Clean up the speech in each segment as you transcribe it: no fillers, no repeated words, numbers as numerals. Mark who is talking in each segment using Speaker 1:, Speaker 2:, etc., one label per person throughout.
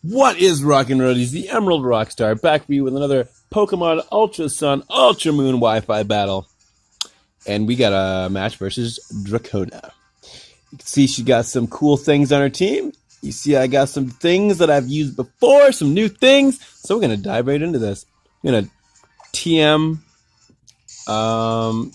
Speaker 1: What is Rockin Roadies, the Emerald Rockstar, back for you with another Pokemon Ultra Sun, Ultra Moon Wi-Fi battle. And we got a match versus Dracona. You can see she got some cool things on her team. You see I got some things that I've used before, some new things. So we're going to dive right into this. I'm going to TM. Oh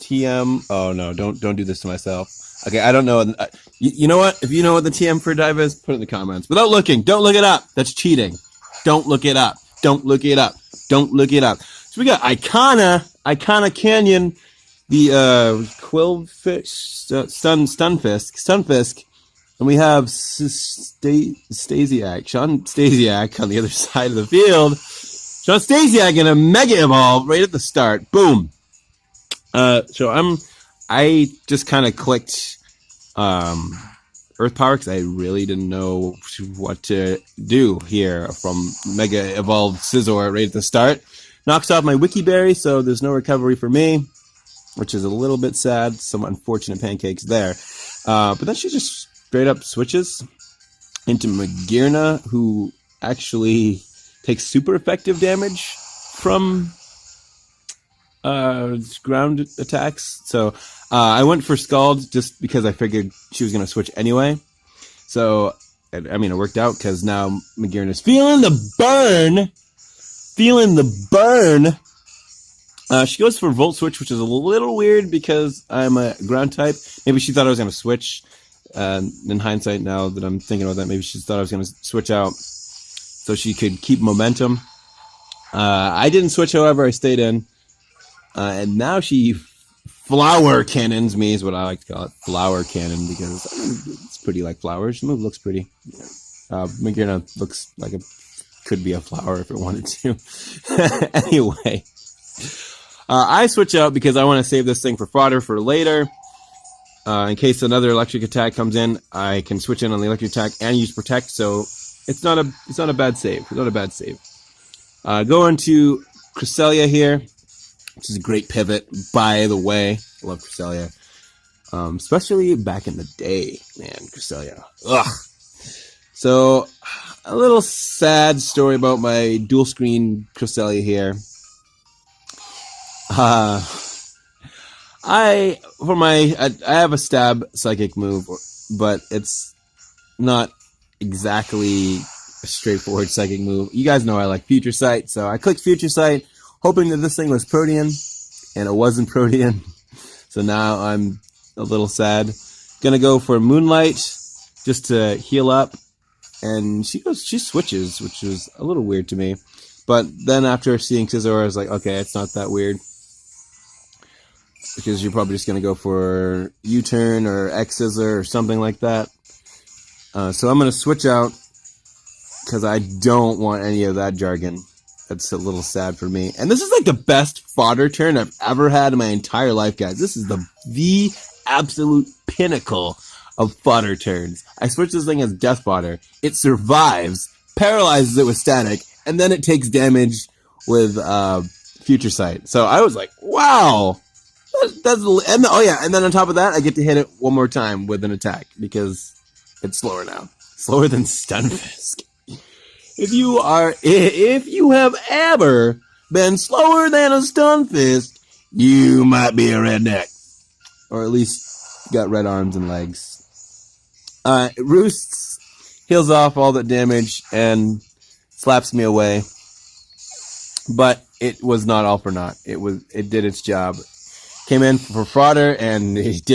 Speaker 1: no, don't do this to myself. Okay, I don't know. You know what? If you know what the TM for dive is, put it in the comments. Without looking, don't look it up. That's cheating. Don't look it up. Don't look it up. Don't look it up. So we got Icona Canyon, the Quillfish, Stunfisk, and we have Stasiak, Sean Stasiak on the other side of the field. Sean Stasiak in a Mega Evolve right at the start. Boom. So I just kind of clicked Earth Power because I really didn't know what to do here from Mega Evolved Scizor right at the start. Knocks off my Wiki Berry, so there's no recovery for me, which is a little bit sad. Some unfortunate pancakes there. But then she just straight up switches into Magearna, who actually takes super effective damage from ground attacks. So I went for Scald just because I figured she was going to switch anyway. So, I mean, it worked out because now Magearna's feeling the burn. She goes for Volt Switch, which is a little weird because I'm a ground type. Maybe she thought I was going to switch. In hindsight, now that I'm thinking about that, maybe she thought I was going to switch out so she could keep momentum. I didn't switch, however. I stayed in. And now she flower cannons me, is what I like to call it. Flower cannon, because I mean, it's pretty like flowers. The move looks pretty. Magearna looks like it could be a flower if it wanted to. Anyway, I switch out because I want to save this thing for fodder for later. In case another electric attack comes in, I can switch in on the electric attack and use protect. So it's not a bad save. It's not a bad save. Going to Cresselia here, which is a great pivot, by the way. I love Cresselia. Especially back in the day, man, Cresselia. Ugh. So, a little sad story about my dual screen Cresselia here. I have a stab psychic move, but it's not exactly a straightforward psychic move. You guys know I like Future Sight, so I clicked Future Sight, hoping that this thing was Protean, and it wasn't Protean. So now I'm a little sad. Gonna go for Moonlight just to heal up, and she switches, which was a little weird to me. But then after seeing Scizor, I was like, okay, it's not that weird, because you're probably just gonna go for U-turn or X-Scissor or something like that. So I'm gonna switch out because I don't want any of that jargon. That's a little sad for me. And this is like the best fodder turn I've ever had in my entire life, guys. This is the absolute pinnacle of fodder turns. I switch this thing as death fodder. It survives, paralyzes it with static, and then it takes damage with Future Sight. So I was like, wow. And then on top of that, I get to hit it one more time with an attack because it's slower now. Slower than Stunfisk. If you have ever been slower than a Stunfisk, you might be a redneck. Or at least got red arms and legs. Roosts, heals off all that damage, and slaps me away. But it was not all for naught. It did its job. Came in for fodder, and it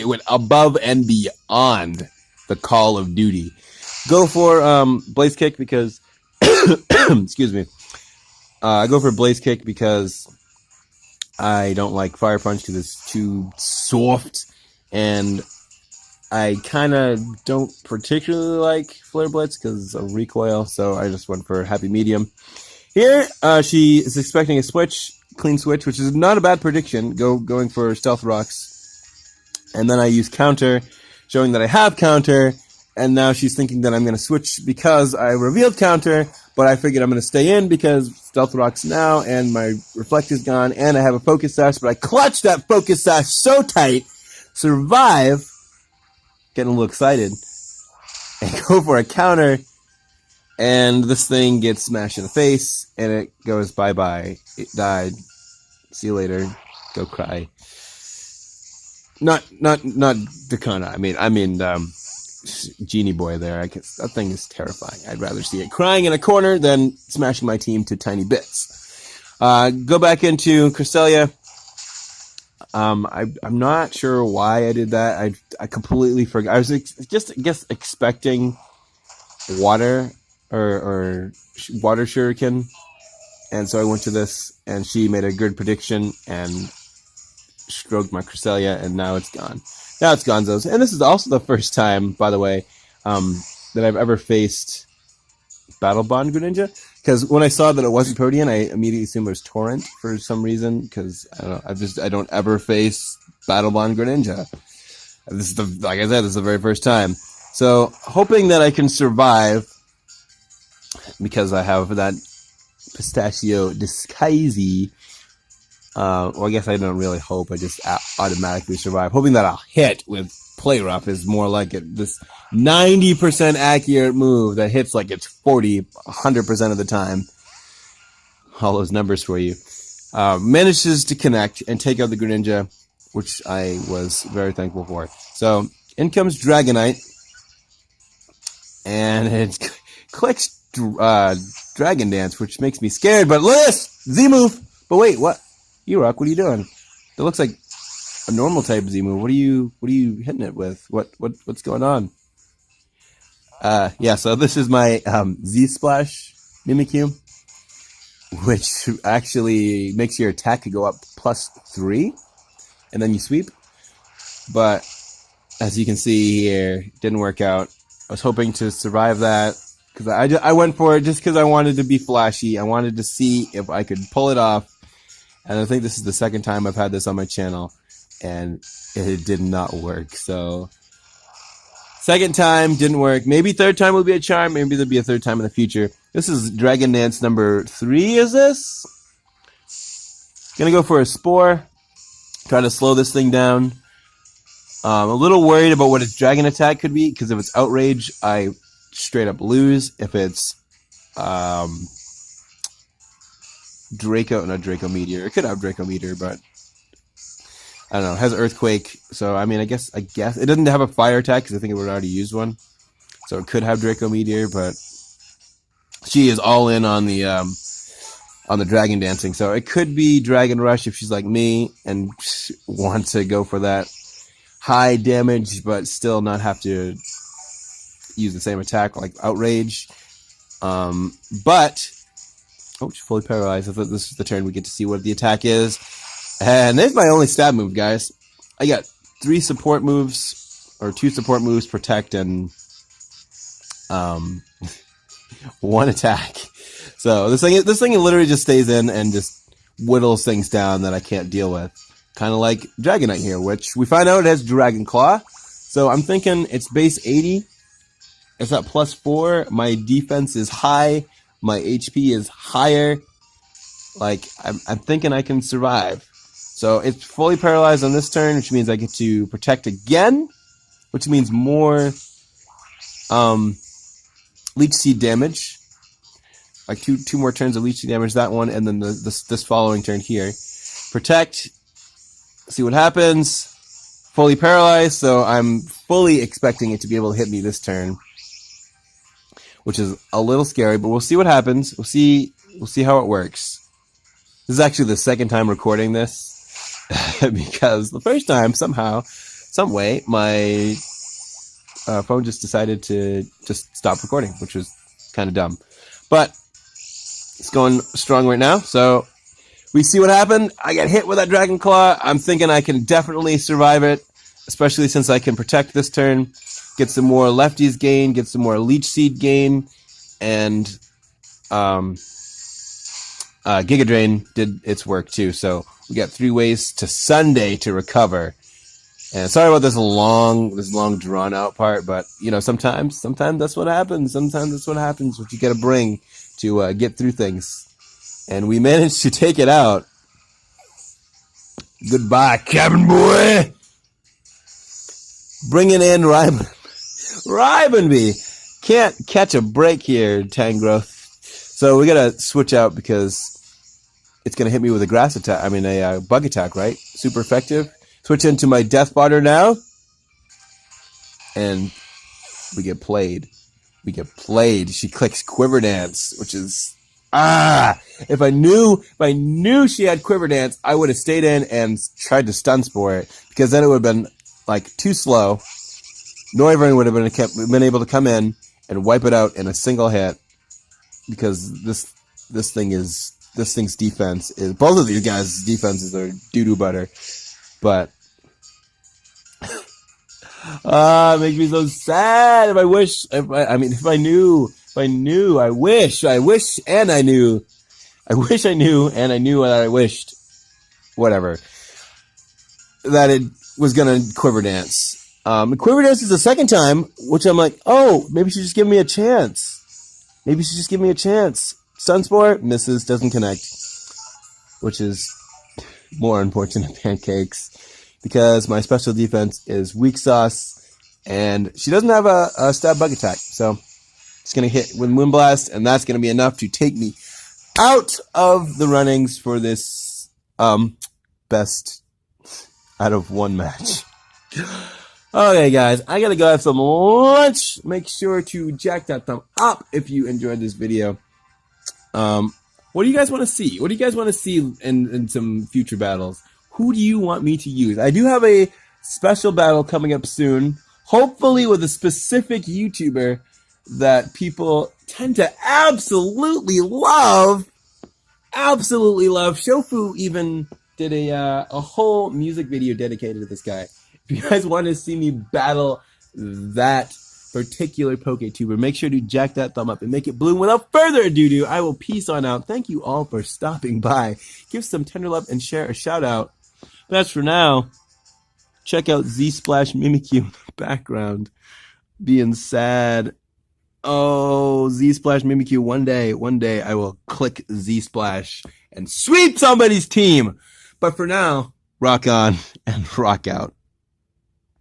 Speaker 1: went above and beyond the call of duty. Go for Blaze Kick because excuse me. I go for Blaze Kick because I don't like Fire Punch because it's too soft, and I kind of don't particularly like Flare Blitz because of recoil, so I just went for Happy Medium. Here, she is expecting a switch, clean switch, which is not a bad prediction, going for Stealth Rocks. And then I use Counter, showing that I have Counter, and now she's thinking that I'm going to switch because I revealed Counter, but I figured I'm going to stay in because Stealth Rocks now, and my Reflect is gone, and I have a Focus Sash, but I clutched that Focus Sash so tight, survive, getting a little excited, and go for a counter, And this thing gets smashed in the face, and it goes bye-bye. It died. See you later. Go cry. Not Dracona. I mean, Genie Boy there. I guess that thing is terrifying. I'd rather see it crying in a corner than smashing my team to tiny bits. Go back into Cresselia. I'm not sure why I did that. I completely forgot. I was just expecting water or water shuriken, and so I went to this, and she made a good prediction and stroked my Cresselia, and now it's gone. Now it's Gonzo's, and this is also the first time, by the way, that I've ever faced Battle Bond Greninja. Because when I saw that it wasn't Protean, I immediately assumed it was Torrent for some reason. Because I don't ever face Battle Bond Greninja. Like I said, this is the very first time. So hoping that I can survive, because I have that Pistachio Disguisey. Well, I guess I don't really hope. I just automatically survive. Hoping that I'll hit with Play Rough is more like it. This 90% accurate move that hits like it's 100% of the time. All those numbers for you. Manages to connect and take out the Greninja, which I was very thankful for. So, in comes Dragonite. And it clicks Dragon Dance, which makes me scared. But look at this! Z-move! But wait, what? E-Rock, what are you doing? That looks like a normal type Z-move. What are you hitting it with? What's going on? Yeah, so this is my Z-Splash Mimikyu, which actually makes your attack go up +3, and then you sweep. But as you can see here, didn't work out. I was hoping to survive that, because I went for it just because I wanted to be flashy. I wanted to see if I could pull it off. And I think this is the second time I've had this on my channel, and it did not work. So, second time didn't work. Maybe third time will be a charm. Maybe there'll be a third time in the future. This is Dragon Dance number 3, is this? Gonna go for a Spore. Try to slow this thing down. A little worried about what its Dragon Attack could be, because if it's Outrage, I straight up lose. If it's not Draco Meteor. It could have Draco Meteor, but I don't know. It has Earthquake, so I mean, I guess it doesn't have a Fire Attack because I think it would already used one. So it could have Draco Meteor, but she is all in on the Dragon Dancing. So it could be Dragon Rush if she's like me and wants to go for that high damage, but still not have to use the same attack like Outrage. But oh, she's fully paralyzed. I thought this was the turn we get to see what the attack is. And there's my only stab move, guys. I got 3 support moves, or 2 support moves, Protect, and 1 attack. So this thing literally just stays in and just whittles things down that I can't deal with. Kind of like Dragonite here, which we find out it has Dragon Claw. So I'm thinking it's base 80. It's at +4. My defense is high. My HP is higher. Like, I'm thinking I can survive. So it's fully paralyzed on this turn, which means I get to protect again, which means more Leech Seed damage. Like two more turns of Leech Seed damage, that one, and then this following turn here. Protect. See what happens. Fully paralyzed, so I'm fully expecting it to be able to hit me this turn, which is a little scary, but we'll see what happens. We'll see how it works. This is actually the second time recording this, because the first time, somehow, some way, my phone just decided to just stop recording, which was kind of dumb. But it's going strong right now, so we see what happened. I got hit with that Dragon Claw. I'm thinking I can definitely survive it, especially since I can protect this turn. Get some more lefties gain, get some more Leech Seed gain, and Giga Drain did its work too. So we got 3 ways to Sunday to recover. And sorry about this long drawn out part, but you know, sometimes that's what happens. Sometimes that's what happens. What you got to bring to get through things. And we managed to take it out. Goodbye, cabin boy. Bringing in Rivenby. Can't catch a break here, Tangrowth. So we gotta switch out because it's gonna hit me with a grass attack. I mean, a bug attack, right? Super effective. Switch into my death fodder now, and we get played. We get played. She clicks Quiver Dance, which is If I knew she had Quiver Dance, I would have stayed in and tried to stun spore it, because then it would have been like too slow. Noivern would have been able to come in and wipe it out in a single hit, because this thing's defense is, both of these guys' defenses are doo-doo butter. But it makes me so sad. I wish and I knew that I wished, whatever, that it was gonna Quiver Dance. Quiver Dance is the second time, which I'm like, oh, maybe she just give me a chance. Sunspore misses, doesn't connect, which is more unfortunate pancakes, because my special defense is weak sauce, and she doesn't have a stab bug attack, so it's gonna hit with Moonblast, and that's gonna be enough to take me out of the runnings for this best out of one match. Okay, guys, I gotta go have some lunch. Make sure to jack that thumb up if you enjoyed this video. What do you guys want to see? What do you guys want to see in some future battles? Who do you want me to use? I do have a special battle coming up soon, hopefully with a specific YouTuber that people tend to absolutely love. Shofu even did a whole music video dedicated to this guy. If you guys want to see me battle that particular PokeTuber, make sure to jack that thumb up and make it bloom. Without further ado, I will peace on out. Thank you all for stopping by. Give some tender love and share a shout out. But as for now, check out Z-Splash Mimikyu in the background, being sad. Oh, Z-Splash Mimikyu, one day I will click Z-Splash and sweep somebody's team. But for now, rock on and rock out.